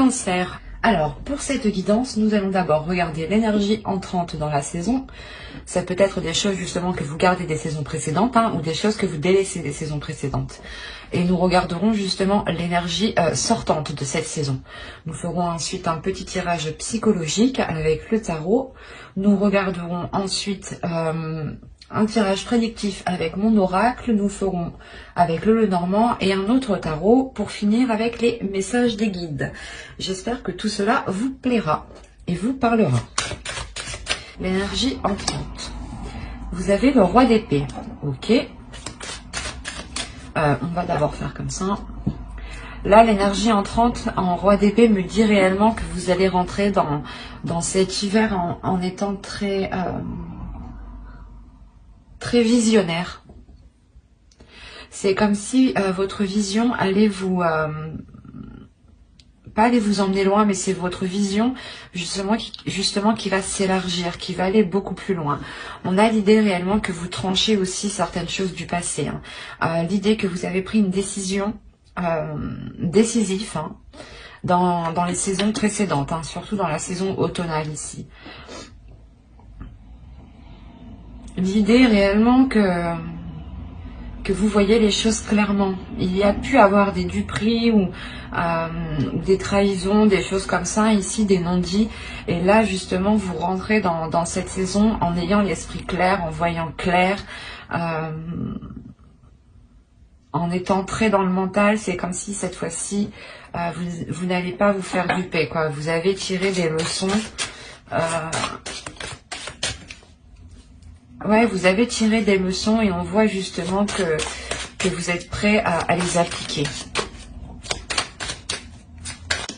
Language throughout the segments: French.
Cancer. Alors, pour cette guidance, nous allons d'abord regarder l'énergie entrante dans la saison. Ça peut être des choses justement que vous gardez des saisons précédentes ou des choses que vous délaissez des saisons précédentes. Et nous regarderons justement l'énergie sortante de cette saison. Nous ferons ensuite un petit tirage psychologique avec le tarot. Nous regarderons ensuite un tirage prédictif avec mon oracle. Nous ferons avec le Lenormand et un autre tarot pour finir avec les messages des guides. J'espère que tout cela vous plaira et vous parlera. L'énergie entrante. Vous avez le roi d'épée. Ok. On va d'abord faire comme ça. Là, l'énergie entrante en roi d'épée me dit réellement que vous allez rentrer dans cet hiver en étant très visionnaire. C'est comme si votre vision allait vous... pas aller vous emmener loin, mais c'est votre vision justement qui va s'élargir, qui va aller beaucoup plus loin. On a l'idée réellement que vous tranchez aussi certaines choses du passé. L'idée que vous avez pris une décision décisive dans les saisons précédentes, surtout dans la saison automnale ici. L'idée réellement que vous voyez les choses clairement. Il y a pu avoir des duperies ou des trahisons, des choses comme ça, ici des non-dits. Et là, justement, vous rentrez dans cette saison en ayant l'esprit clair, en voyant clair, en étant très dans le mental. C'est comme si cette fois-ci, vous n'allez pas vous faire duper, quoi. Vous avez tiré des leçons. Ouais, vous avez tiré des leçons et on voit justement que vous êtes prêt à les appliquer.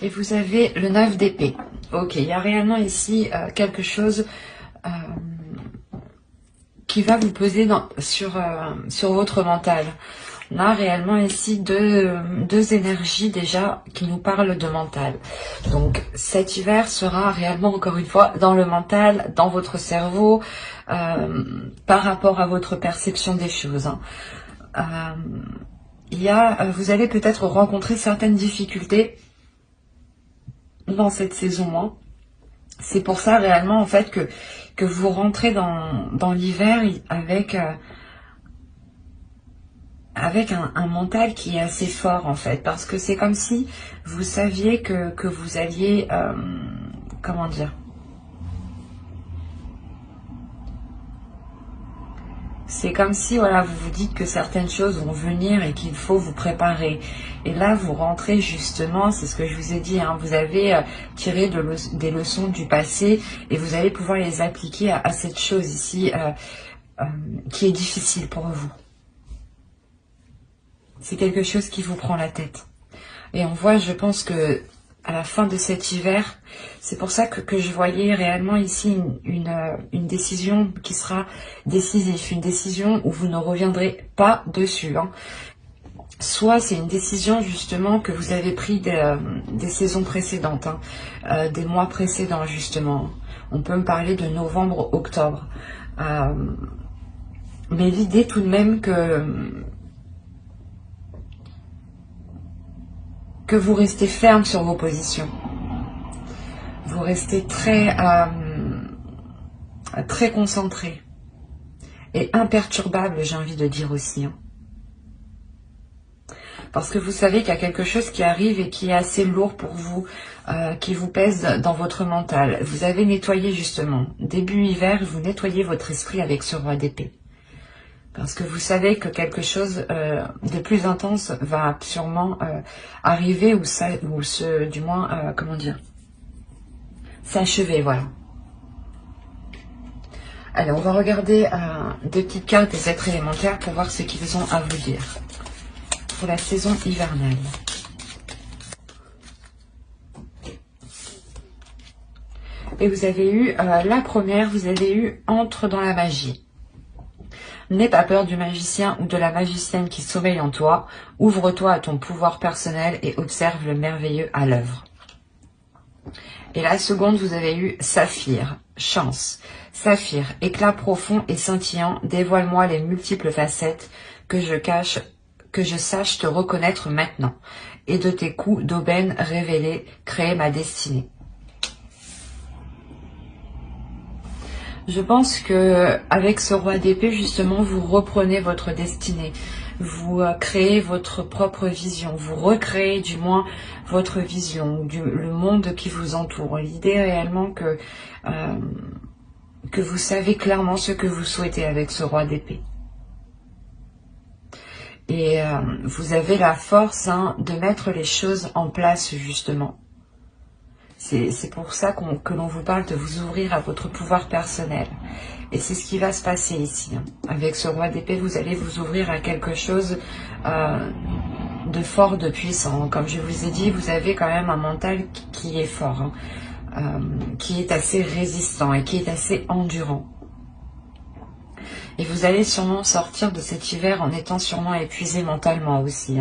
Et vous avez le 9 d'épée. Ok, il y a réellement ici quelque chose qui va vous peser sur votre mental. On a réellement ici deux énergies déjà qui nous parlent de mental. Donc cet hiver sera réellement encore une fois dans le mental, dans votre cerveau, par rapport à votre perception des choses. Vous allez peut-être rencontrer certaines difficultés dans cette saison. C'est pour ça réellement en fait que vous rentrez dans l'hiver avec un mental qui est assez fort en fait, parce que c'est comme si vous saviez que vous alliez, comment dire, c'est comme si voilà, vous vous dites que certaines choses vont venir et qu'il faut vous préparer. Et là vous rentrez justement, c'est ce que je vous ai dit, vous avez tiré des leçons du passé et vous allez pouvoir les appliquer à cette chose ici qui est difficile pour vous. C'est quelque chose qui vous prend la tête. Et on voit, je pense que à la fin de cet hiver, c'est pour ça que je voyais réellement ici une décision qui sera décisive, une décision où vous ne reviendrez pas dessus. Soit c'est une décision justement que vous avez prise des saisons précédentes, des mois précédents justement. On peut me parler de novembre, octobre. Mais l'idée tout de même que vous restez ferme sur vos positions. Vous restez très concentré et imperturbable, j'ai envie de dire aussi. Parce que vous savez qu'il y a quelque chose qui arrive et qui est assez lourd pour vous, qui vous pèse dans votre mental. Vous avez nettoyé justement, début hiver, vous nettoyez votre esprit avec ce roi d'épée. Parce que vous savez que quelque chose de plus intense va sûrement arriver du moins, comment dire, s'achever, voilà. Allez, on va regarder deux petites cartes des êtres élémentaires pour voir ce qu'ils ont à vous dire pour la saison hivernale. Et vous avez eu, la première, vous avez eu entre dans la magie. N'aie pas peur du magicien ou de la magicienne qui sommeille en toi. Ouvre-toi à ton pouvoir personnel et observe le merveilleux à l'œuvre. Et la seconde, vous avez eu Saphir, chance. Saphir, éclat profond et scintillant, dévoile-moi les multiples facettes que je sache te reconnaître maintenant. et de tes coups d'aubaine révélés, créer ma destinée. Je pense que avec ce roi d'épée, justement, vous reprenez votre destinée. Vous créez votre propre vision. Vous recréez du moins votre vision, le monde qui vous entoure. L'idée réellement que vous savez clairement ce que vous souhaitez avec ce roi d'épée. Et vous avez la force de mettre les choses en place, justement. C'est pour ça que l'on vous parle de vous ouvrir à votre pouvoir personnel. Et c'est ce qui va se passer ici. Avec ce roi d'épée, vous allez vous ouvrir à quelque chose de fort, de puissant. Comme je vous ai dit, vous avez quand même un mental qui est fort, qui est assez résistant et qui est assez endurant. Et vous allez sûrement sortir de cet hiver en étant sûrement épuisé mentalement aussi.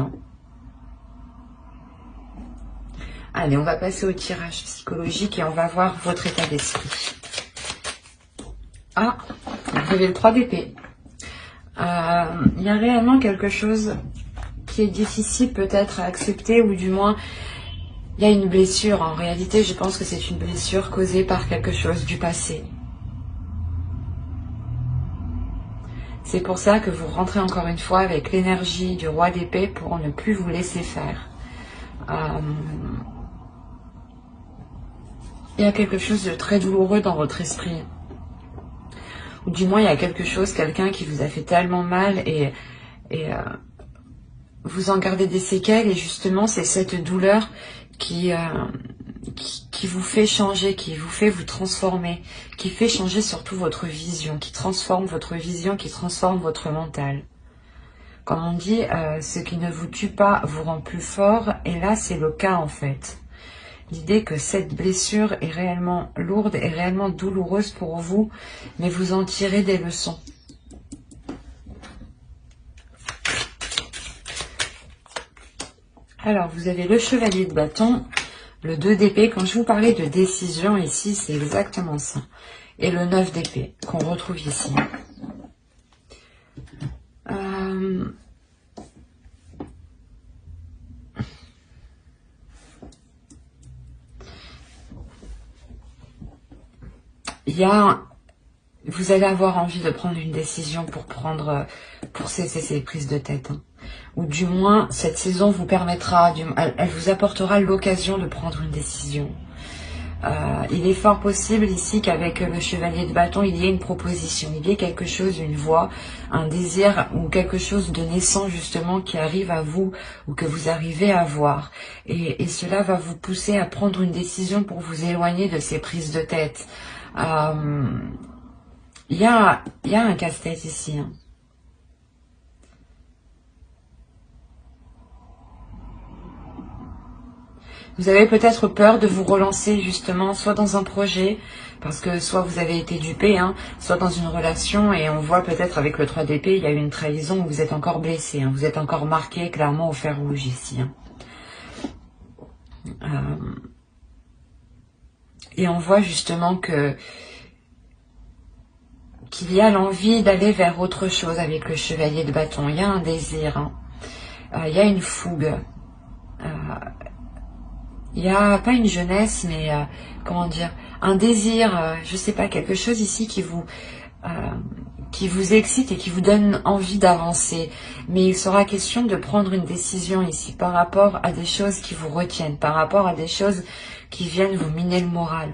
Allez, on va passer au tirage psychologique et on va voir votre état d'esprit. Ah, vous avez le 3 d'épée. Il y a réellement quelque chose qui est difficile peut-être à accepter, ou du moins, il y a une blessure. En réalité, je pense que c'est une blessure causée par quelque chose du passé. C'est pour ça que vous rentrez encore une fois avec l'énergie du roi d'épée pour ne plus vous laisser faire. Il y a quelque chose de très douloureux dans votre esprit. Ou du moins, il y a quelque chose, quelqu'un qui vous a fait tellement mal et vous en gardez des séquelles. Et justement, c'est cette douleur qui vous fait changer, qui vous fait vous transformer, qui fait changer surtout votre vision, qui transforme votre vision, qui transforme votre mental. Comme on dit, ce qui ne vous tue pas vous rend plus fort. Et là, c'est le cas en fait. L'idée que cette blessure est réellement lourde et réellement douloureuse pour vous, mais vous en tirez des leçons. Alors, vous avez le chevalier de bâton, le 2 d'épée. Quand je vous parlais de décision ici, c'est exactement ça. Et le 9 d'épée qu'on retrouve ici. Vous allez avoir envie de prendre une décision pour cesser ces prises de tête. Ou du moins, cette saison vous permettra, elle vous apportera l'occasion de prendre une décision. Il est fort possible ici qu'avec le chevalier de bâton, il y ait une proposition, il y ait quelque chose, une voix, un désir ou quelque chose de naissant justement qui arrive à vous ou que vous arrivez à voir. Et cela va vous pousser à prendre une décision pour vous éloigner de ces prises de tête. Il y a un casse-tête ici. Vous avez peut-être peur de vous relancer justement, soit dans un projet, parce que soit vous avez été dupé, soit dans une relation, et on voit peut-être avec le 3 d'épée, il y a eu une trahison où vous êtes encore blessé, vous êtes encore marqué clairement au fer rouge ici. Et on voit justement qu'il y a l'envie d'aller vers autre chose avec le chevalier de bâton. Il y a un désir, il y a une fougue. Il n'y a pas une jeunesse, mais comment dire, un désir, je sais pas, quelque chose ici qui vous excite et qui vous donne envie d'avancer. Mais il sera question de prendre une décision ici par rapport à des choses qui vous retiennent, par rapport à des choses qui viennent vous miner le moral.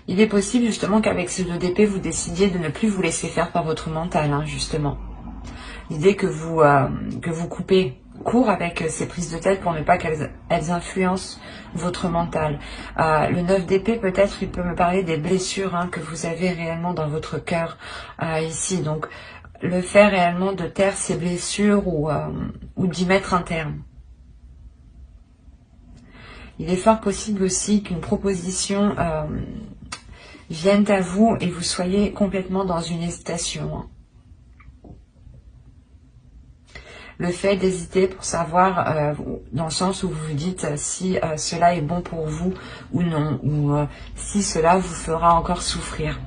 Il est possible justement qu'avec ce 2 d'épée, vous décidiez de ne plus vous laisser faire par votre mental, justement. L'idée que vous coupez court avec ces prises de tête pour ne pas qu'elles influencent votre mental. Le 9 d'épée, peut-être, il peut me parler des blessures que vous avez réellement dans votre cœur ici. Donc, le fait réellement de taire ces blessures ou d'y mettre un terme. Il est fort possible aussi qu'une proposition vienne à vous et vous soyez complètement dans une hésitation. Le fait d'hésiter pour savoir, dans le sens où vous vous dites si cela est bon pour vous ou non, ou si cela vous fera encore souffrir.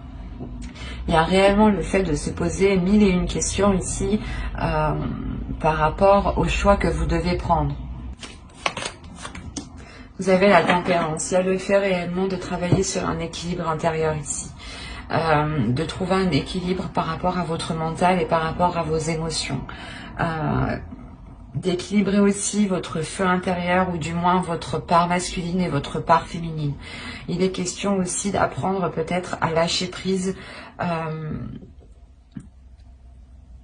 Il y a réellement le fait de se poser 1001 questions ici par rapport au choix que vous devez prendre. Vous avez la tempérance. Il y a le fait réellement de travailler sur un équilibre intérieur ici. De trouver un équilibre par rapport à votre mental et par rapport à vos émotions. D'équilibrer aussi votre feu intérieur ou du moins votre part masculine et votre part féminine. Il est question aussi d'apprendre peut-être à lâcher prise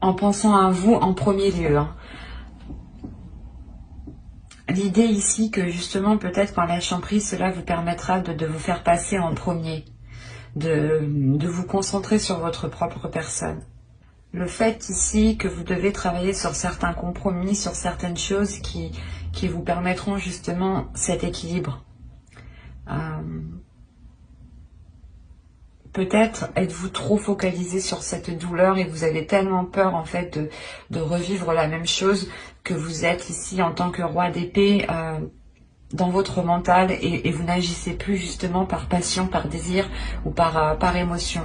en pensant à vous en premier lieu. L'idée ici que justement peut-être qu'en lâchant prise, cela vous permettra de vous faire passer en premier, de vous concentrer sur votre propre personne. Le fait ici que vous devez travailler sur certains compromis, sur certaines choses qui vous permettront justement cet équilibre. Peut-être êtes-vous trop focalisé sur cette douleur et vous avez tellement peur en fait de revivre la même chose que vous êtes ici en tant que roi d'épée dans votre mental et vous n'agissez plus justement par passion, par désir ou par émotion.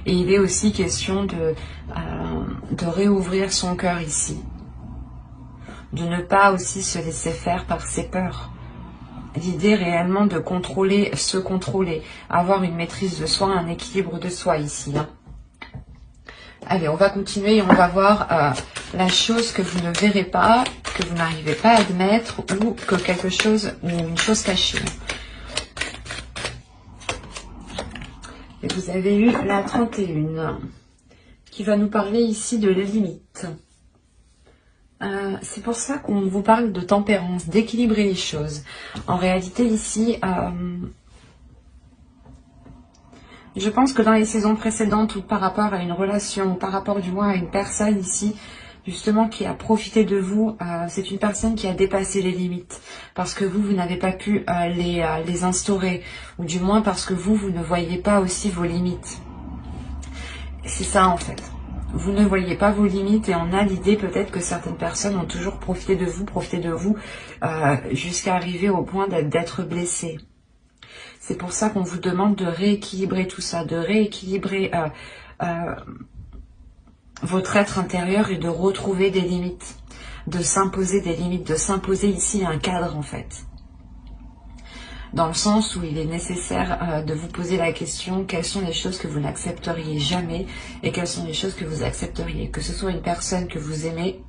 Et il est aussi question de réouvrir son cœur ici. De ne pas aussi se laisser faire par ses peurs. L'idée réellement de contrôler, se contrôler, avoir une maîtrise de soi, un équilibre de soi ici. Allez, on va continuer et on va voir la chose que vous ne verrez pas, que vous n'arrivez pas à admettre ou que quelque chose, ou une chose cachée. Et vous avez eu la 31 qui va nous parler ici de la limite. C'est pour ça qu'on vous parle de tempérance, d'équilibrer les choses. En réalité ici, je pense que dans les saisons précédentes ou par rapport à une relation, ou par rapport du moins à une personne ici, justement qui a profité de vous, c'est une personne qui a dépassé les limites parce que vous n'avez pas pu les instaurer, ou du moins parce que vous ne voyez pas aussi vos limites. C'est ça en fait. Vous ne voyez pas vos limites et on a l'idée peut-être que certaines personnes ont toujours profité de vous jusqu'à arriver au point d'être blessées. C'est pour ça qu'on vous demande de rééquilibrer tout ça, de rééquilibrer votre être intérieur et de retrouver des limites, de s'imposer des limites, de s'imposer ici un cadre en fait. Dans le sens où il est nécessaire de vous poser la question, quelles sont les choses que vous n'accepteriez jamais et quelles sont les choses que vous accepteriez, que ce soit une personne que vous aimez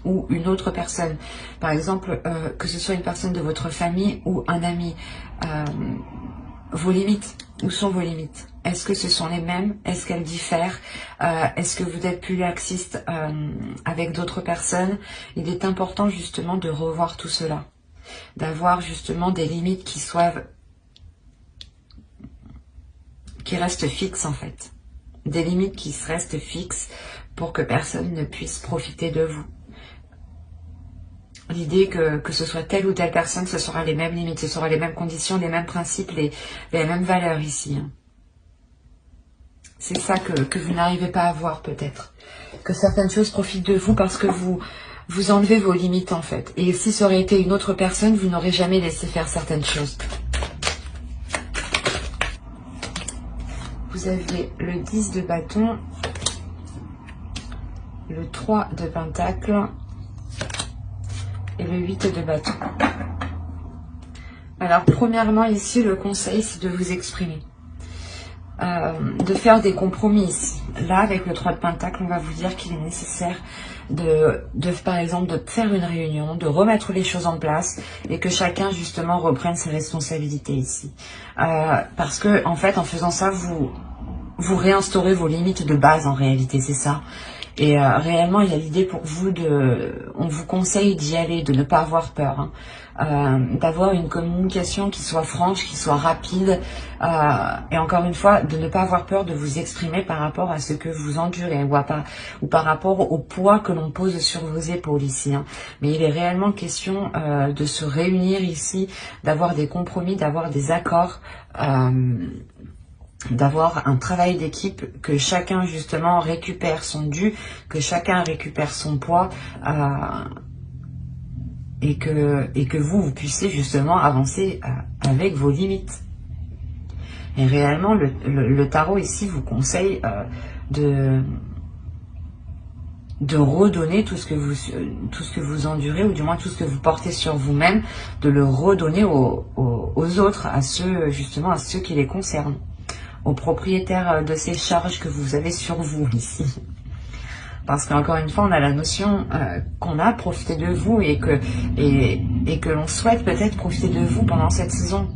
ou une autre personne. Par exemple, que ce soit une personne de votre famille ou un ami. Vos limites, où sont vos limites? Est-ce que ce sont les mêmes? Est-ce qu'elles diffèrent? Est-ce que vous êtes plus laxiste avec d'autres personnes? Il est important justement de revoir tout cela. D'avoir justement des limites qui restent fixes en fait. Des limites qui restent fixes pour que personne ne puisse profiter de vous. L'idée que ce soit telle ou telle personne, ce sera les mêmes limites, ce sera les mêmes conditions, les mêmes principes, les mêmes valeurs ici. C'est ça que vous n'arrivez pas à voir peut-être. Que certaines choses profitent de vous parce que vous enlevez vos limites en fait. Et si ça aurait été une autre personne, vous n'aurez jamais laissé faire certaines choses. Vous avez le 10 de bâton, le 3 de pentacle et le 8 de bâton. Alors premièrement ici, le conseil c'est de vous exprimer. De faire des compromis ici. Là, avec le 3 de pentacle, on va vous dire qu'il est nécessaire par exemple, de faire une réunion, de remettre les choses en place et que chacun, justement, reprenne ses responsabilités ici. Parce que, en fait, en faisant ça, vous réinstaurez vos limites de base, en réalité, c'est ça. Et réellement, il y a l'idée pour vous on vous conseille d'y aller, de ne pas avoir peur, hein. D'avoir une communication qui soit franche, qui soit rapide, et encore une fois, de ne pas avoir peur de vous exprimer par rapport à ce que vous endurez, ou par rapport au poids que l'on pose sur vos épaules ici, hein. Mais il est réellement question de se réunir ici, d'avoir des compromis, d'avoir des accords, d'avoir un travail d'équipe, que chacun justement récupère son dû, que chacun récupère son poids, et que vous puissiez justement avancer avec vos limites. Et réellement, le tarot ici vous conseille de redonner tout ce que vous endurez, ou du moins tout ce que vous portez sur vous-même, de le redonner aux autres, à ceux qui les concernent, aux propriétaires de ces charges que vous avez sur vous ici. Parce qu'encore une fois, on a la notion qu'on a profité de vous et que l'on souhaite peut-être profiter de vous pendant cette saison.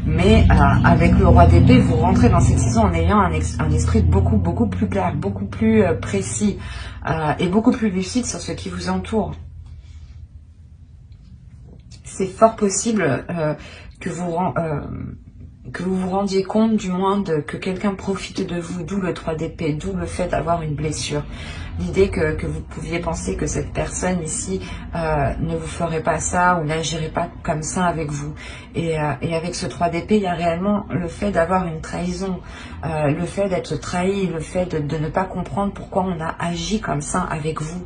Mais avec le roi d'épée, vous rentrez dans cette saison en ayant un esprit beaucoup plus clair, beaucoup plus précis et beaucoup plus lucide sur ce qui vous entoure. C'est fort possible que vous vous rendiez compte du moins que quelqu'un profite de vous, d'où le 3 d'épée, d'où le fait d'avoir une blessure. L'idée que vous pouviez penser que cette personne ici ne vous ferait pas ça ou n'agirait pas comme ça avec vous. Et avec ce 3 d'épée, il y a réellement le fait d'avoir une trahison, le fait d'être trahi, le fait de ne pas comprendre pourquoi on a agi comme ça avec vous.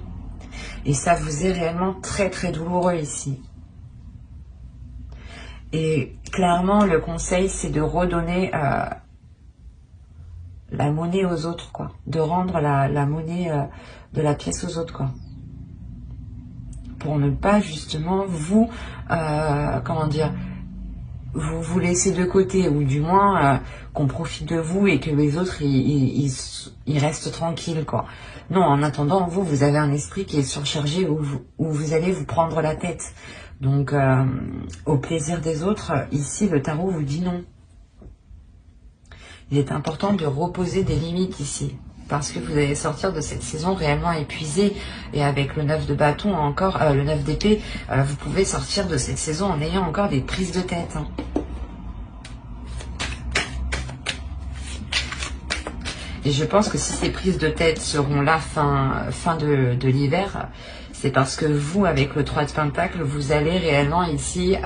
Et ça vous est réellement très douloureux ici. Et clairement, le conseil, c'est de redonner la monnaie aux autres, quoi. De rendre la monnaie de la pièce aux autres, quoi. Pour ne pas, justement, vous, comment dire, vous laisser de côté, ou du moins qu'on profite de vous et que les autres, ils restent tranquilles, quoi. Non, en attendant, vous avez un esprit qui est surchargé, où vous allez vous prendre la tête. Donc, au plaisir des autres, ici, le tarot vous dit non. Il est important de reposer des limites ici, parce que vous allez sortir de cette saison réellement épuisé. Et avec le 9 de bâton, encore le 9 d'épée, vous pouvez sortir de cette saison en ayant encore des prises de tête. Hein. Et je pense que si ces prises de tête seront là fin de l'hiver, c'est parce que vous, avec le 3 de Pentacle, vous allez réellement ici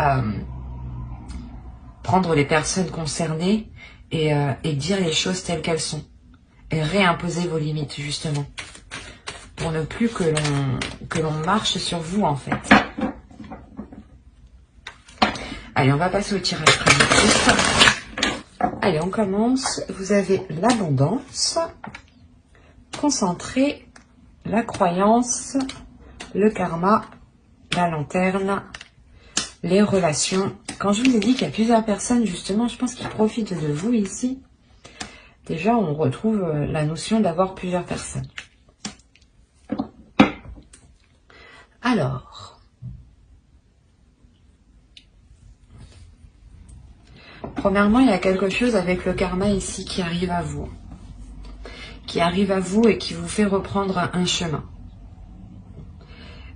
prendre les personnes concernées et dire les choses telles qu'elles sont. Et réimposer vos limites, justement. Pour ne plus que l'on marche sur vous, en fait. Allez, on va passer au tirage prédictif. Allez, on commence. Vous avez l'abondance, concentré, la croyance, le karma, la lanterne, les relations. Quand je vous ai dit qu'il y a plusieurs personnes, justement, je pense qu'ils profitent de vous ici. Déjà, on retrouve la notion d'avoir plusieurs personnes. Alors, premièrement, il y a quelque chose avec le karma ici qui arrive à vous. Qui arrive à vous et qui vous fait reprendre un chemin.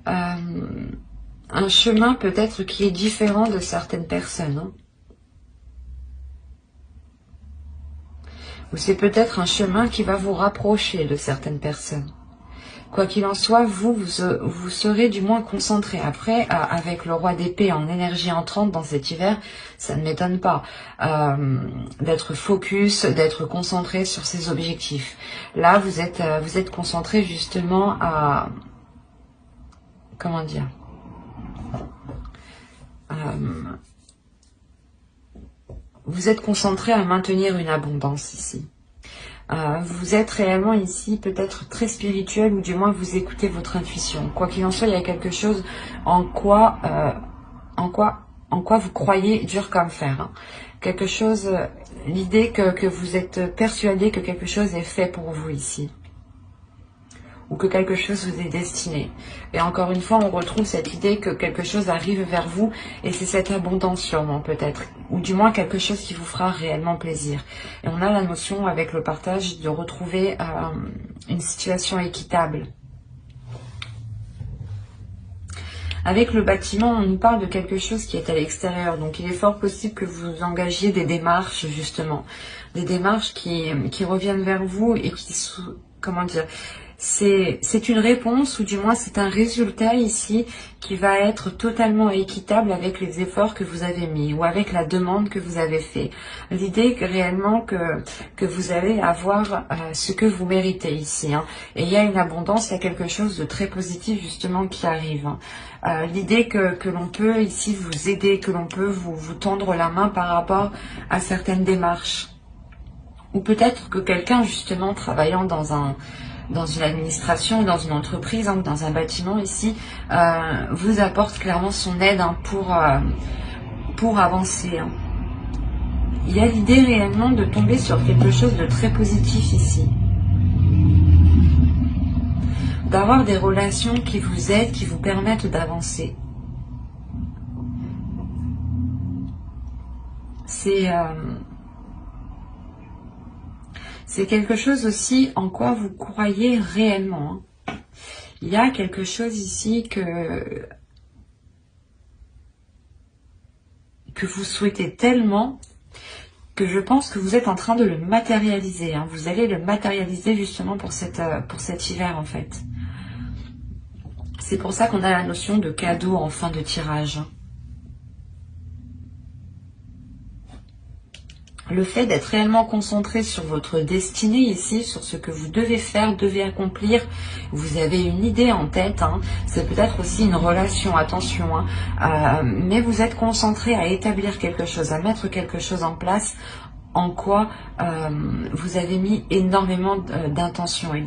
Un chemin peut-être qui est différent de certaines personnes. Hein. Ou c'est peut-être un chemin qui va vous rapprocher de certaines personnes. Quoi qu'il en soit, vous serez du moins concentré. Après, avec le roi d'épée en énergie entrante dans cet hiver, ça ne m'étonne pas d'être focus, d'être concentré sur ses objectifs. Là, vous êtes concentré justement à... Comment dire vous êtes concentré à maintenir une abondance ici. Vous êtes réellement ici peut-être très spirituel, ou du moins vous écoutez votre intuition. Quoi qu'il en soit, il y a quelque chose en quoi vous croyez dur comme fer. Hein. Quelque chose, l'idée que vous êtes persuadé que quelque chose est fait pour vous ici. Ou que quelque chose vous est destiné. Et encore une fois, on retrouve cette idée que quelque chose arrive vers vous, et c'est cette abondance sûrement peut-être, ou du moins quelque chose qui vous fera réellement plaisir. Et on a la notion avec le partage de retrouver une situation équitable. Avec le bâtiment, on nous parle de quelque chose qui est à l'extérieur, donc il est fort possible que vous engagiez des démarches justement, des démarches qui reviennent vers vous et comment dire, c'est une réponse, ou du moins c'est un résultat ici qui va être totalement équitable avec les efforts que vous avez mis ou avec la demande que vous avez fait. L'idée réellement que vous allez avoir ce que vous méritez ici. Hein. Et il y a une abondance, il y a quelque chose de très positif justement qui arrive. Hein. L'idée que l'on peut ici vous aider, que l'on peut vous tendre la main par rapport à certaines démarches. Ou peut-être que quelqu'un justement travaillant dans une administration, dans une entreprise, hein, dans un bâtiment ici, vous apporte clairement son aide hein, pour avancer. Hein. Il y a l'idée réellement de tomber sur quelque chose de très positif ici. D'avoir des relations qui vous aident, qui vous permettent d'avancer. C'est quelque chose aussi en quoi vous croyez réellement. Hein. Il y a quelque chose ici que vous souhaitez tellement que je pense que vous êtes en train de le matérialiser. Hein. Vous allez le matérialiser justement pour cet hiver en fait. C'est pour ça qu'on a la notion de cadeau en fin de tirage. Hein. Le fait d'être réellement concentré sur votre destinée ici, sur ce que vous devez faire, devez accomplir, vous avez une idée en tête, hein. C'est peut-être aussi une relation, attention, hein. Mais vous êtes concentré à établir quelque chose, à mettre quelque chose en place, en quoi vous avez mis énormément d'intentions, et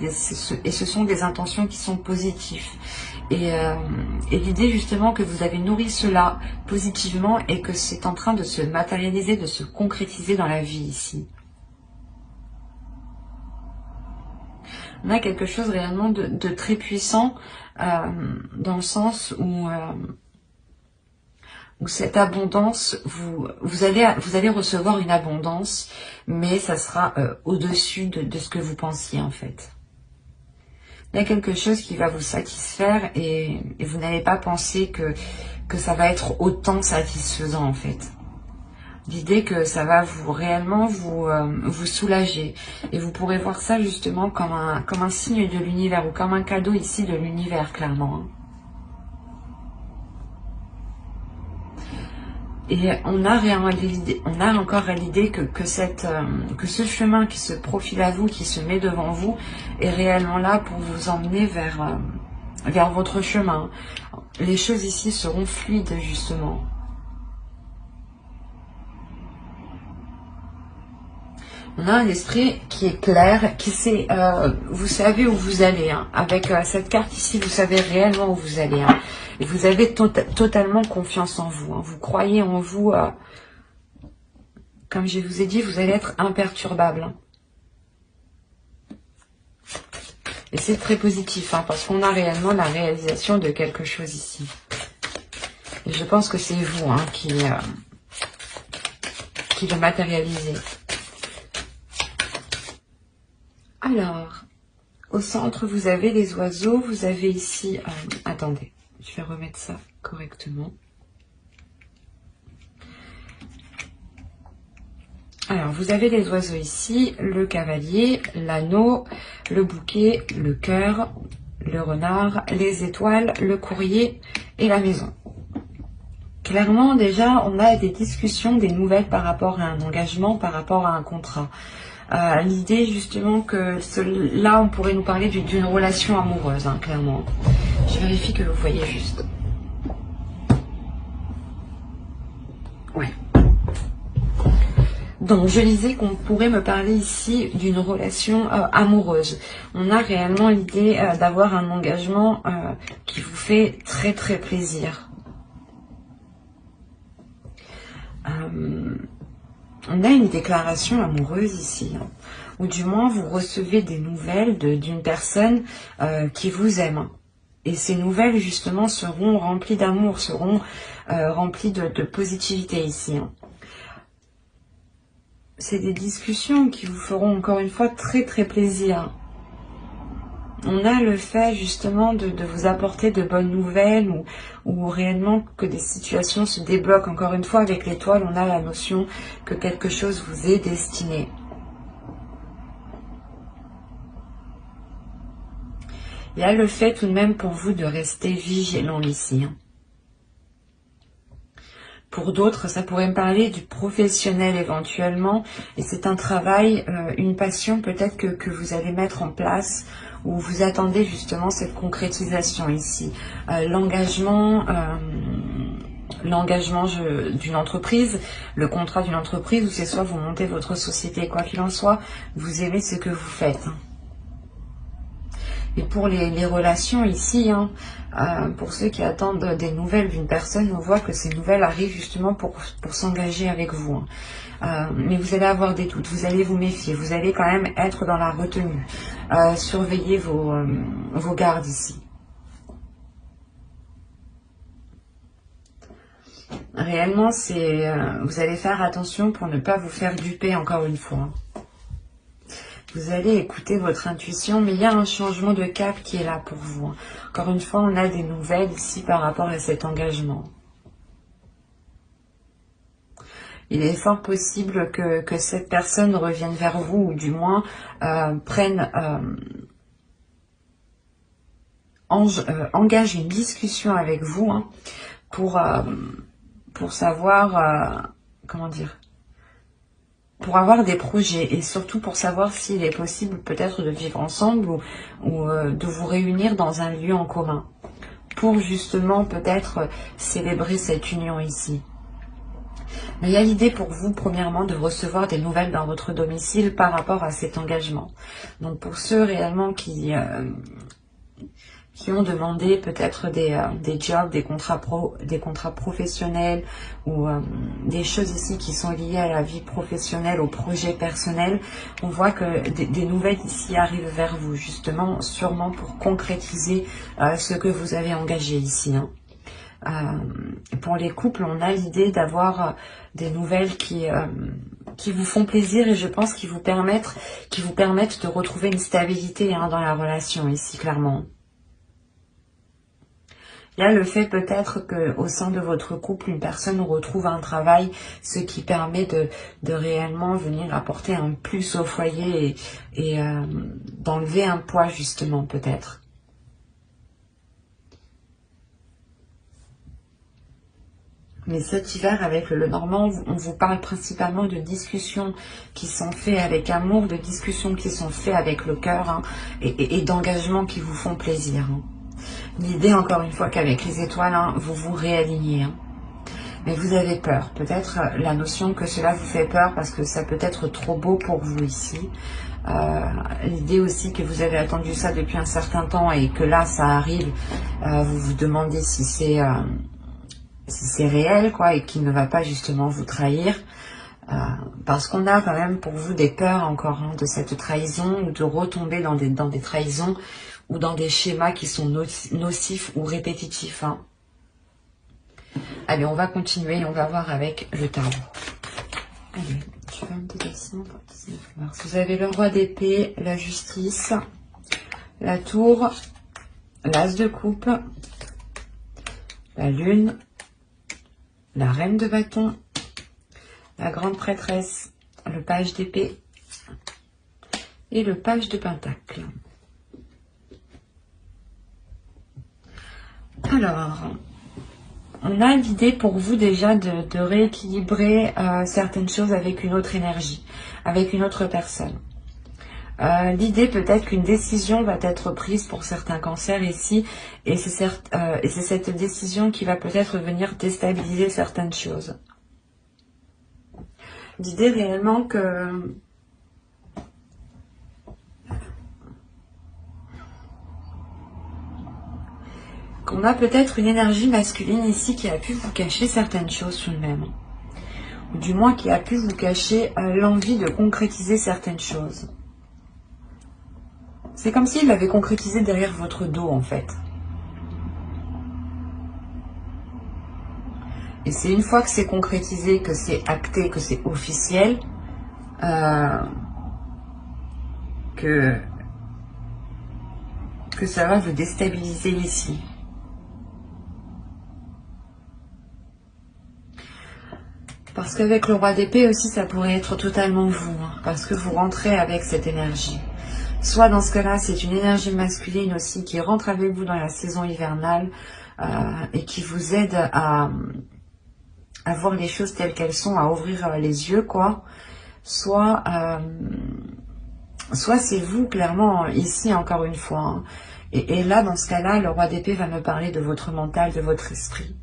ce sont des intentions qui sont positives. Et l'idée justement que vous avez nourri cela positivement et que c'est en train de se matérialiser, de se concrétiser dans la vie ici. On a quelque chose réellement de très puissant dans le sens où cette abondance, vous allez recevoir une abondance, mais ça sera au-dessus de ce que vous pensiez en fait. Il y a quelque chose qui va vous satisfaire et vous n'allez pas penser que ça va être autant satisfaisant en fait. L'idée que ça va réellement vous soulager. Et vous pourrez voir ça justement comme un signe de l'univers ou comme un cadeau ici de l'univers clairement. Hein. Et on a encore l'idée que ce chemin qui se profile à vous, qui se met devant vous, est réellement là pour vous emmener vers votre chemin. Les choses ici seront fluides, justement. On a un esprit qui est clair, qui sait, vous savez où vous allez. Hein. Avec cette carte ici, vous savez réellement où vous allez. Hein. Et vous avez totalement confiance en vous. Hein. Vous croyez en vous. Comme je vous ai dit, vous allez être imperturbable. Hein. Et c'est très positif, hein, parce qu'on a réellement la réalisation de quelque chose ici. Et je pense que c'est vous hein, qui le matérialisez. Alors, au centre, vous avez les oiseaux. Vous avez ici... attendez, je vais remettre ça correctement. Alors, vous avez les oiseaux ici, le cavalier, l'anneau, le bouquet, le cœur, le renard, les étoiles, le courrier et la maison. Clairement, déjà, on a des discussions, des nouvelles par rapport à un engagement, par rapport à un contrat. L'idée justement que là on pourrait nous parler d'une relation amoureuse, hein, clairement. Je vérifie que vous voyez juste. Ouais. Donc je disais qu'on pourrait me parler ici d'une relation amoureuse. On a réellement l'idée d'avoir un engagement qui vous fait très très plaisir. On a une déclaration amoureuse ici, hein, ou du moins vous recevez des nouvelles d'une personne qui vous aime. Et ces nouvelles justement seront remplies d'amour, seront remplies de positivité ici. Hein. C'est des discussions qui vous feront encore une fois très très plaisir. On a le fait justement de vous apporter de bonnes nouvelles ou réellement que des situations se débloquent. Encore une fois, avec l'étoile, on a la notion que quelque chose vous est destiné. Il y a le fait tout de même pour vous de rester vigilant ici. Pour d'autres, ça pourrait me parler du professionnel éventuellement. Et c'est un travail, une passion peut-être que vous allez mettre en place, où vous attendez justement cette concrétisation ici. L'engagement d'une entreprise, le contrat d'une entreprise, où c'est soit vous montez votre société, quoi qu'il en soit, vous aimez ce que vous faites. Et pour les relations ici, pour ceux qui attendent des nouvelles d'une personne, on voit que ces nouvelles arrivent justement pour s'engager avec vous. Mais vous allez avoir des doutes, vous allez vous méfier, vous allez quand même être dans la retenue. Surveillez vos gardes ici. Réellement, vous allez faire attention pour ne pas vous faire duper encore une fois. Vous allez écouter votre intuition, mais il y a un changement de cap qui est là pour vous. Encore une fois, on a des nouvelles ici par rapport à cet engagement. Il est fort possible que cette personne revienne vers vous, ou du moins engage une discussion avec vous pour savoir, comment dire, pour avoir des projets et surtout pour savoir s'il est possible peut-être de vivre ensemble ou de vous réunir dans un lieu en commun pour justement peut-être célébrer cette union ici. Mais il y a l'idée pour vous, premièrement, de recevoir des nouvelles dans votre domicile par rapport à cet engagement. Donc pour ceux réellement qui ont demandé peut-être des jobs, des contrats professionnels ou des choses ici qui sont liées à la vie professionnelle, au projet personnel, on voit que des nouvelles ici arrivent vers vous, justement, sûrement pour concrétiser ce que vous avez engagé ici. Pour les couples, on a l'idée d'avoir des nouvelles qui vous font plaisir et je pense qui vous permettent de retrouver une stabilité dans la relation ici, clairement. Il y a le fait peut-être qu'au sein de votre couple, une personne retrouve un travail, ce qui permet de réellement venir apporter un plus au foyer et d'enlever un poids justement peut-être. Mais cet hiver, avec le Normand, on vous parle principalement de discussions qui sont faites avec amour, de discussions qui sont faites avec le cœur et d'engagements qui vous font plaisir. L'idée, encore une fois, qu'avec les étoiles, vous vous réalignez. Mais vous avez peur. Peut-être la notion que cela vous fait peur parce que ça peut être trop beau pour vous ici. L'idée aussi que vous avez attendu ça depuis un certain temps et que là, ça arrive. Vous vous demandez si c'est réel, quoi, et qu'il ne va pas justement vous trahir. Parce qu'on a quand même pour vous des peurs encore de cette trahison ou de retomber dans des trahisons ou dans des schémas qui sont nocifs ou répétitifs. Allez, on va continuer, on va voir avec le tarot. Allez, je fais un petit dessin pour 19 mars. Vous avez le roi d'épée, la justice, la tour, l'as de coupe, la lune, la reine de bâton, la grande prêtresse, le page d'épée et le page de pentacle. Alors, on a l'idée pour vous déjà de rééquilibrer certaines choses avec une autre énergie, avec une autre personne. L'idée peut-être qu'une décision va être prise pour certains cancers ici, et c'est cette décision qui va peut-être venir déstabiliser certaines choses. L'idée réellement qu'on a peut-être une énergie masculine ici qui a pu vous cacher certaines choses tout de même. Ou du moins qui a pu vous cacher l'envie de concrétiser certaines choses. C'est comme s'il l'avait concrétisé derrière votre dos en fait. Et c'est une fois que c'est concrétisé, que c'est acté, que c'est officiel, que ça va vous déstabiliser ici. Parce qu'avec le roi d'épée aussi, ça pourrait être totalement vous, parce que vous rentrez avec cette énergie. Soit dans ce cas-là, c'est une énergie masculine aussi qui rentre avec vous dans la saison hivernale et qui vous aide à voir les choses telles qu'elles sont, à ouvrir les yeux, quoi. Soit c'est vous, clairement, ici, encore une fois. Hein. Et là, dans ce cas-là, le roi d'épée va me parler de votre mental, de votre esprit.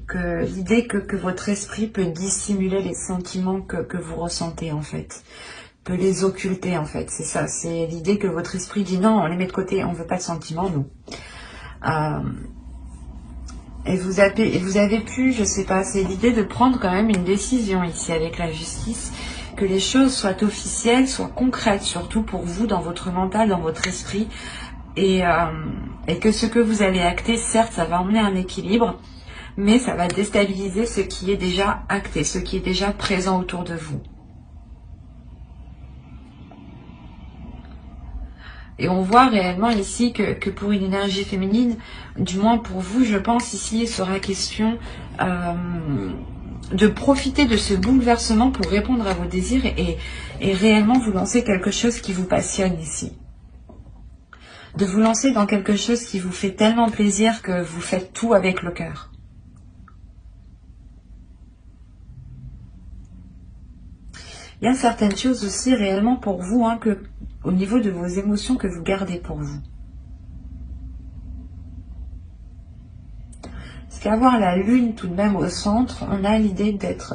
Que l'idée que votre esprit peut dissimuler les sentiments que vous ressentez, en fait. Peut les occulter, en fait. C'est ça, c'est l'idée que votre esprit dit non, on les met de côté, on veut pas de sentiments, nous. Et vous avez pu, je sais pas, c'est l'idée de prendre quand même une décision ici avec la justice, que les choses soient officielles, soient concrètes, surtout pour vous, dans votre mental, dans votre esprit, et que ce que vous allez acter, certes, ça va emmener un équilibre, mais ça va déstabiliser ce qui est déjà acté, ce qui est déjà présent autour de vous. Et on voit réellement ici que pour une énergie féminine, du moins pour vous, je pense ici, il sera question de profiter de ce bouleversement pour répondre à vos désirs et réellement vous lancer quelque chose qui vous passionne ici. De vous lancer dans quelque chose qui vous fait tellement plaisir que vous faites tout avec le cœur. Il y a certaines choses aussi réellement pour vous, hein, que au niveau de vos émotions que vous gardez pour vous. Parce qu'avoir la lune tout de même au centre, on a l'idée d'être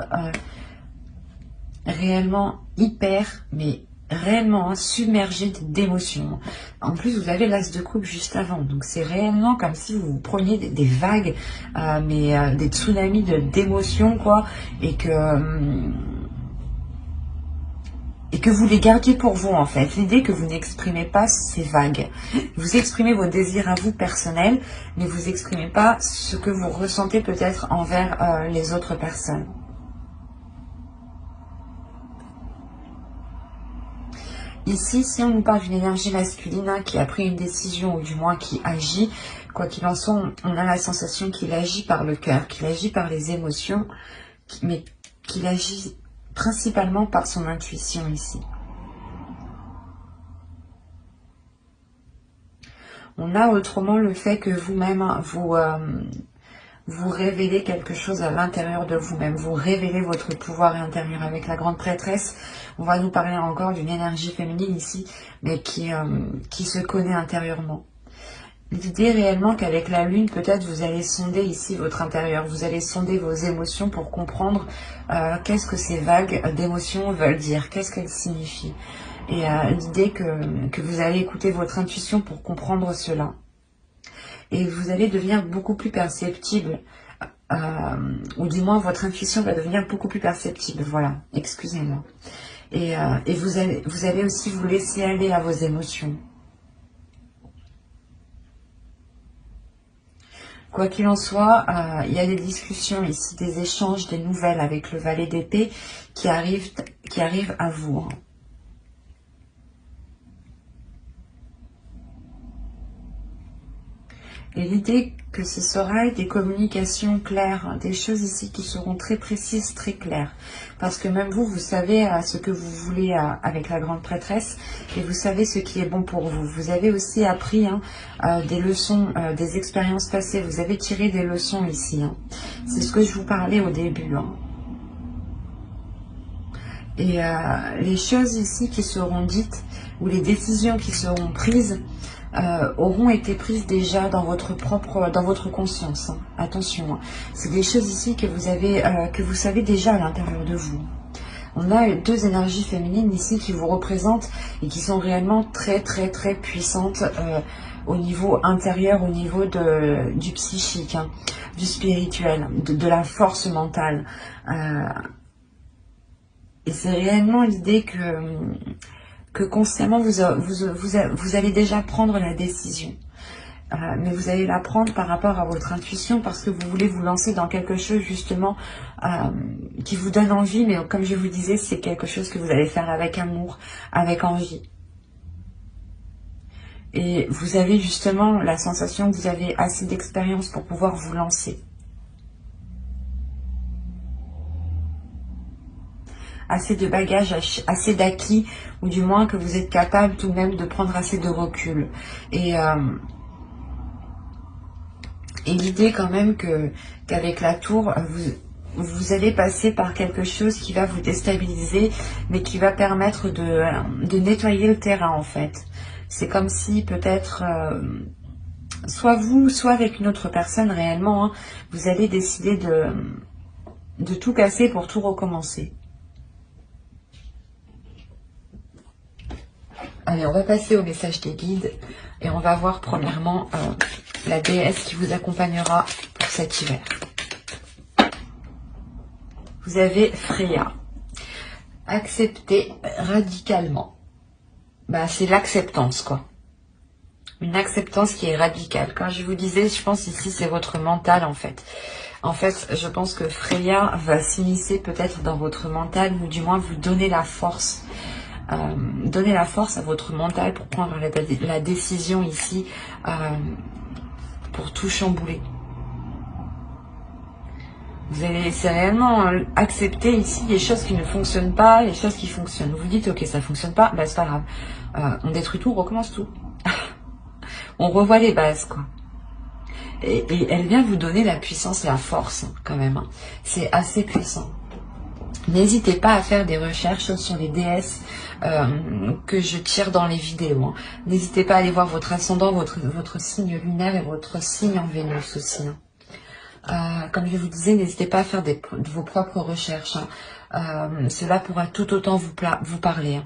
réellement hyper, mais réellement submergé d'émotions. En plus, vous avez l'as de coupe juste avant. Donc, c'est réellement comme si vous preniez des vagues, des tsunamis d'émotions, quoi. Et que vous les gardiez pour vous, en fait. L'idée que vous n'exprimez pas ces vagues. Vous exprimez vos désirs à vous personnels, mais vous n'exprimez pas ce que vous ressentez peut-être envers les autres personnes. Ici, si on nous parle d'une énergie masculine hein, qui a pris une décision, ou du moins qui agit, quoi qu'il en soit, on a la sensation qu'il agit par le cœur, qu'il agit par les émotions, mais qu'il agit principalement par son intuition ici. On a autrement le fait que vous-même, vous révélez quelque chose à l'intérieur de vous-même. Vous révélez votre pouvoir intérieur. Avec la grande prêtresse, on va nous parler encore d'une énergie féminine ici, mais qui se connaît intérieurement. L'idée réellement qu'avec la lune, peut-être vous allez sonder ici votre intérieur. Vous allez sonder vos émotions pour comprendre qu'est-ce que ces vagues d'émotions veulent dire. Qu'est-ce qu'elles signifient. Et l'idée que vous allez écouter votre intuition pour comprendre cela. Et vous allez devenir beaucoup plus perceptible, ou du moins votre intuition va devenir beaucoup plus perceptible, voilà, excusez-moi. Et vous allez aussi vous laisser aller à vos émotions. Quoi qu'il en soit, il y a des discussions ici, des échanges, des nouvelles avec le valet d'épée qui arrivent à vous. Hein. Et l'idée que ce sera des communications claires, des choses ici qui seront très précises, très claires. Parce que même vous, vous savez ce que vous voulez avec la grande prêtresse et vous savez ce qui est bon pour vous. Vous avez aussi appris des leçons, des expériences passées. Vous avez tiré des leçons ici. Hein. C'est ce que je vous parlais au début. Hein. Et les choses ici qui seront dites ou les décisions qui seront prises auront été prises déjà dans votre conscience. Hein. Attention, hein. C'est des choses ici que vous savez déjà à l'intérieur de vous. On a deux énergies féminines ici qui vous représentent et qui sont réellement très très très puissantes au niveau intérieur, au niveau du psychique, hein, du spirituel, de la force mentale. Et c'est réellement l'idée que consciemment vous allez déjà prendre la décision. Mais vous allez la prendre par rapport à votre intuition parce que vous voulez vous lancer dans quelque chose justement qui vous donne envie. Mais comme je vous disais, c'est quelque chose que vous allez faire avec amour, avec envie. Et vous avez justement la sensation que vous avez assez d'expérience pour pouvoir vous lancer. assez de bagages, assez d'acquis, ou du moins que vous êtes capable tout de même de prendre assez de recul. Et l'idée quand même qu'avec la tour, vous allez passer par quelque chose qui va vous déstabiliser, mais qui va permettre de nettoyer le terrain en fait. C'est comme si peut-être, soit vous, soit avec une autre personne réellement, hein, vous allez décider de tout casser pour tout recommencer. Allez, on va passer au message des guides et on va voir premièrement la déesse qui vous accompagnera pour cet hiver. Vous avez Freya. Accepter radicalement. Bah, c'est l'acceptance, quoi. Une acceptance qui est radicale. Quand je vous disais, je pense ici, c'est votre mental, en fait. En fait, je pense que Freya va s'immiscer peut-être dans votre mental, ou du moins vous donner la force. Donner la force à votre mental pour prendre la décision ici, pour tout chambouler. Vous allez réellement accepter ici les choses qui ne fonctionnent pas, les choses qui fonctionnent. Vous vous dites, ok, ça fonctionne pas, bah c'est pas grave. On détruit tout, on recommence tout. On revoit les bases, quoi. Et elle vient vous donner la puissance et la force, quand même. Hein. C'est assez puissant. N'hésitez pas à faire des recherches sur les déesses que je tire dans les vidéos. Hein. N'hésitez pas à aller voir votre ascendant, votre signe lunaire et votre signe en Vénus aussi. Hein. Comme je vous disais, n'hésitez pas à faire vos propres recherches. Hein. Cela pourra tout autant vous parler. Hein.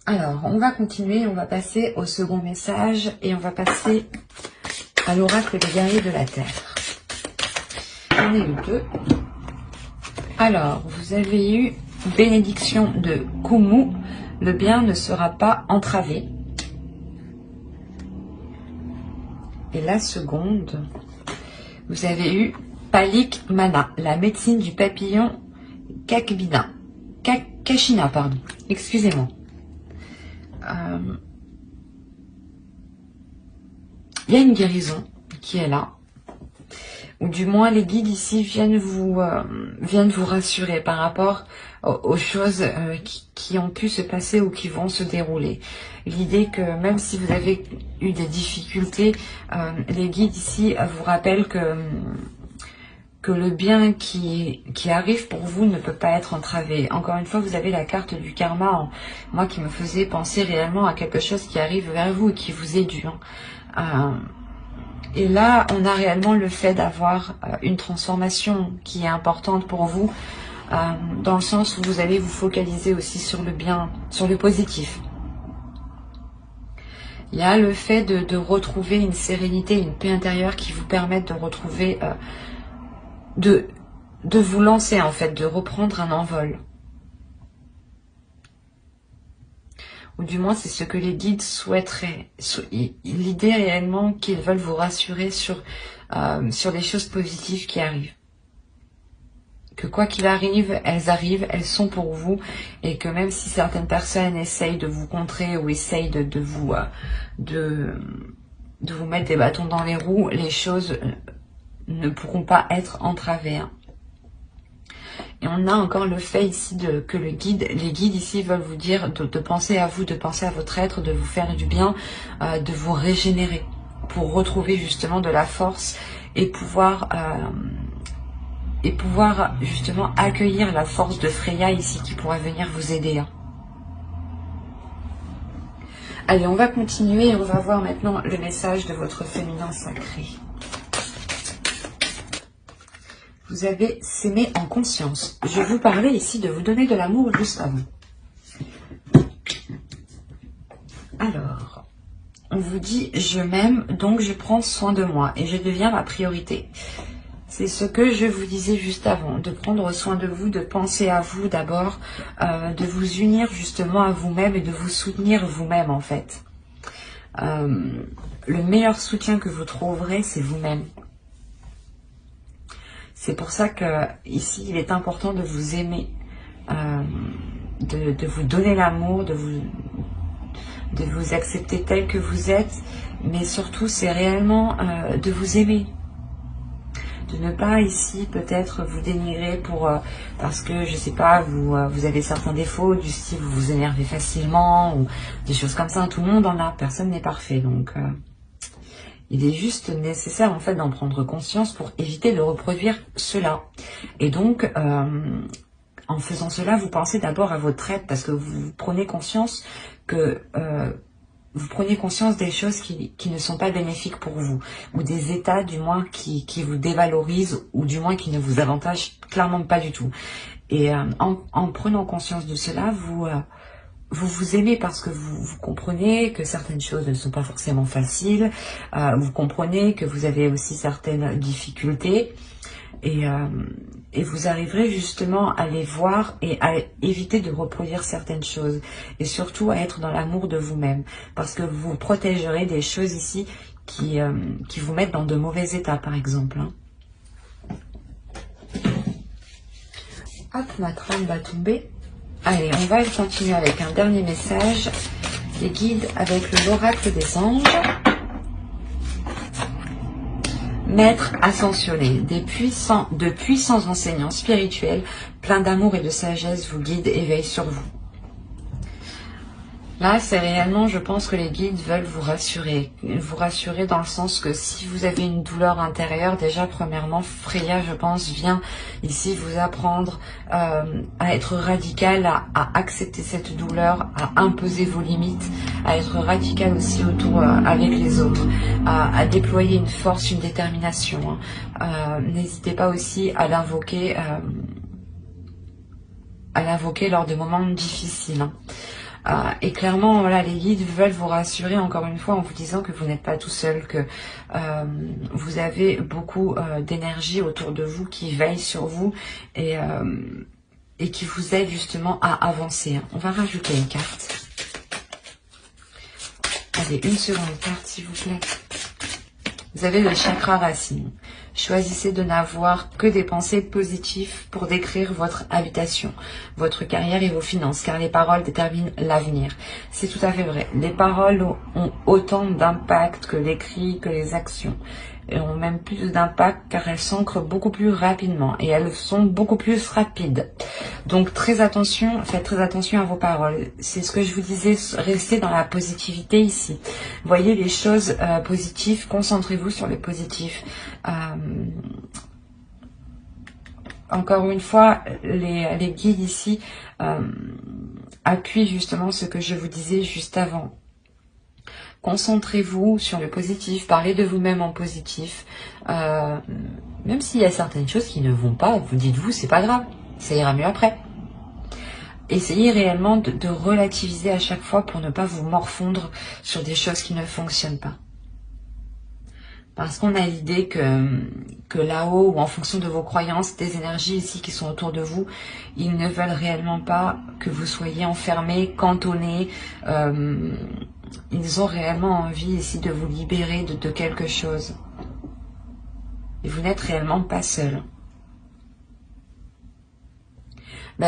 Alors, on va continuer, on va passer au second message et on va passer à l'oracle des guerriers de la Terre. J'en ai eu deux. Alors, vous avez eu bénédiction de Kumu, le bien ne sera pas entravé. Et la seconde, vous avez eu Palik Mana, la médecine du papillon Kachina, pardon. Excusez-moi. Il y a une guérison qui est là. Ou du moins les guides ici viennent vous rassurer par rapport aux choses qui ont pu se passer ou qui vont se dérouler. L'idée que même si vous avez eu des difficultés, les guides ici vous rappellent que le bien qui arrive pour vous ne peut pas être entravé. Encore une fois, vous avez la carte du karma, moi qui me faisait penser réellement à quelque chose qui arrive vers vous et qui vous est dû. Et là, on a réellement le fait d'avoir une transformation qui est importante pour vous, dans le sens où vous allez vous focaliser aussi sur le bien, sur le positif. Il y a le fait de retrouver une sérénité, une paix intérieure qui vous permettent de retrouver, de vous lancer en fait, de reprendre un envol. Ou du moins c'est ce que les guides souhaiteraient. L'idée réellement qu'ils veulent vous rassurer sur des choses positives qui arrivent. Que quoi qu'il arrive, elles sont pour vous, et que même si certaines personnes essayent de vous contrer ou essayent de vous mettre des bâtons dans les roues, les choses ne pourront pas être entravées. Hein. Et on a encore le fait ici que les guides ici veulent vous dire de penser à vous, de penser à votre être, de vous faire du bien, de vous régénérer pour retrouver justement de la force et pouvoir justement accueillir la force de Freya ici qui pourra venir vous aider. Hein. Allez, on va continuer et on va voir maintenant le message de votre féminin sacré. Vous avez s'aimer en conscience. Je vous parlais ici de vous donner de l'amour juste avant. Alors, on vous dit « Je m'aime, donc je prends soin de moi et je deviens ma priorité ». C'est ce que je vous disais juste avant, de prendre soin de vous, de penser à vous d'abord, de vous unir justement à vous-même et de vous soutenir vous-même en fait. Le meilleur soutien que vous trouverez, c'est vous-même. C'est pour ça que ici, il est important de vous aimer, de vous donner l'amour, de vous accepter tel que vous êtes, mais surtout, c'est réellement de vous aimer. de ne pas ici peut-être vous dénigrer pour parce que je sais pas, vous avez certains défauts du style vous vous énervez facilement ou des choses comme ça. Tout le monde en a, personne n'est parfait, donc il est juste nécessaire en fait d'en prendre conscience pour éviter de reproduire cela. Et donc en faisant cela, vous pensez d'abord à votre aide parce que vous prenez conscience que vous prenez conscience des choses qui ne sont pas bénéfiques pour vous, ou des états du moins qui vous dévalorisent, ou du moins qui ne vous avantagent clairement pas du tout. Et en prenant conscience de cela, vous aimez parce que vous comprenez que certaines choses ne sont pas forcément faciles, vous comprenez que vous avez aussi certaines difficultés, et vous arriverez justement à les voir et à éviter de reproduire certaines choses. Et surtout à être dans l'amour de vous-même. Parce que vous protégerez des choses ici qui vous mettent dans de mauvais états, par exemple. Hop, ma trame va tomber. Allez, on va continuer avec un dernier message. Les guides avec l'oracle des anges. Maître ascensionné, de puissants enseignants spirituels, pleins d'amour et de sagesse, vous guident et veillent sur vous. Là, c'est réellement, je pense que les guides veulent vous rassurer dans le sens que si vous avez une douleur intérieure, déjà, premièrement, Freya, je pense, vient ici vous apprendre à être radical, à accepter cette douleur, à imposer vos limites, à être radical aussi autour avec les autres, à déployer une force, une détermination. N'hésitez pas aussi à l'invoquer lors de moments difficiles. Et clairement, voilà, les guides veulent vous rassurer encore une fois en vous disant que vous n'êtes pas tout seul, que vous avez beaucoup d'énergie autour de vous qui veille sur vous et qui vous aide justement à avancer. On va rajouter une carte. Allez, une seconde carte s'il vous plaît. Vous avez le chakra racine. Choisissez de n'avoir que des pensées positives pour décrire votre habitation, votre carrière et vos finances, car les paroles déterminent l'avenir. C'est tout à fait vrai. Les paroles ont autant d'impact que l'écrit, que les actions. Et ont même plus d'impact car elles s'ancrent beaucoup plus rapidement et elles sont beaucoup plus rapides. Donc faites très attention à vos paroles. C'est ce que je vous disais, restez dans la positivité ici. Voyez les choses positives, concentrez-vous sur le positif. Encore une fois, les guides ici appuient justement ce que je vous disais juste avant. Concentrez-vous sur le positif, parlez de vous-même en positif. Même s'il y a certaines choses qui ne vont pas, vous dites-vous, c'est pas grave, ça ira mieux après. Essayez réellement de relativiser à chaque fois pour ne pas vous morfondre sur des choses qui ne fonctionnent pas. Parce qu'on a l'idée que là-haut, ou en fonction de vos croyances, des énergies ici qui sont autour de vous, ils ne veulent réellement pas que vous soyez enfermé, cantonné. Ils ont réellement envie ici de vous libérer de quelque chose. Et vous n'êtes réellement pas seul.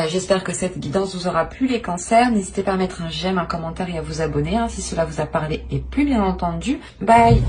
J'espère que cette guidance vous aura plu les cancers. N'hésitez pas à mettre un j'aime, un commentaire et à vous abonner si cela vous a parlé et plu bien entendu. Bye!